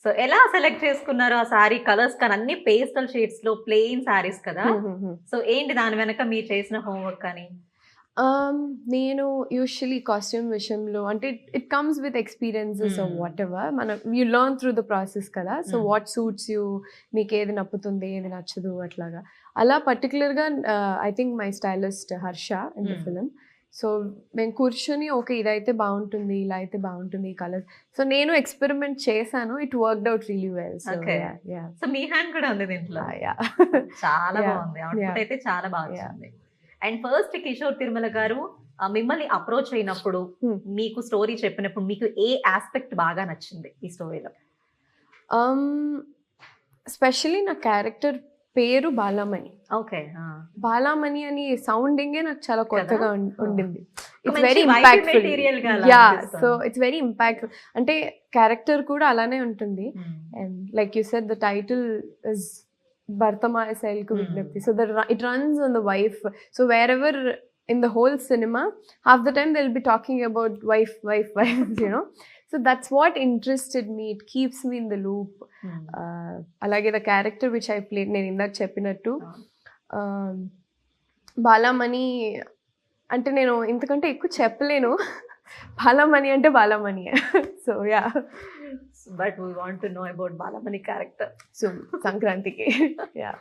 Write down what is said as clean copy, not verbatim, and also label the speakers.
Speaker 1: So ఎలా select చేసుకున్నారు ఆ సారీ కలర్స్ కానీ అన్ని పేస్టల్ షేడ్స్ లో ప్లెయిన్ సారీస్ కదా? సో ఏంటి దాని వెనక మీరు చేసిన హోంవర్క్ అని?
Speaker 2: నేను యూజువల్లీ కాస్ట్యూమ్ విషయంలో అంటే it comes with experiences or whatever మనం you learn through the process కదా. సో వాట్ సూట్స్ యూ, మీకు ఏది నప్పుతుంది ఏది నచ్చదు అట్లాగా. అలా పర్టికులర్గా I think my stylist Harsha in the film. So మేము కూర్చొని ఓకే ఇదైతే బాగుంటుంది, ఇలా అయితే బాగుంటుంది ఈ కలర్. సో నేను ఎక్స్పెరిమెంట్ చేశాను, it worked out really well.
Speaker 1: So మీ హ్యాండ్ కూడా ఉంది దీంట్లో. చాలా బాగుంది, అవుట్పుట్ అయితే చాలా బాగా. అండ్ ఫస్ట్ కిషోర్ తిరుమల గారు మిమ్మల్ని అప్రోచ్ అయినప్పుడు మీకు స్టోరీ చెప్పినప్పుడు మీకు ఏ ఆస్పెక్ట్ బాగా నచ్చింది ఈ స్టోరీలో?
Speaker 2: స్పెషల్లీ నా క్యారెక్టర్ పేరు బాలామణి.
Speaker 1: ఓకే,
Speaker 2: బాలామణి అని సౌండింగే నాకు చాలా కొత్తగా ఉండింది. ఇట్స్ వెరీ
Speaker 1: మంచి
Speaker 2: ఇంపాక్ట్ఫుల్.
Speaker 1: మెటీరియల్ గా
Speaker 2: yeah, so it's very impactful. అంటే క్యారెక్టర్ కూడా అలానే ఉంటుంది. And like you said the title is భర్తమాయ శైలికు విజ్ఞప్తి. So it runs on the wife. So wherever in the whole cinema, half the time they'll be talking about wife, you know. So that's what interested me. It keeps me in the loop. Alage the character which I played, నేను ఇందాక చెప్పినట్టు బాలామణి అంటే నేను ఇంతకంటే ఎక్కువ చెప్పలేను. బాలామణి అంటే Balamani. So yeah,
Speaker 1: but we want to know about Balamani character.
Speaker 2: So Sankranti ke. Yeah.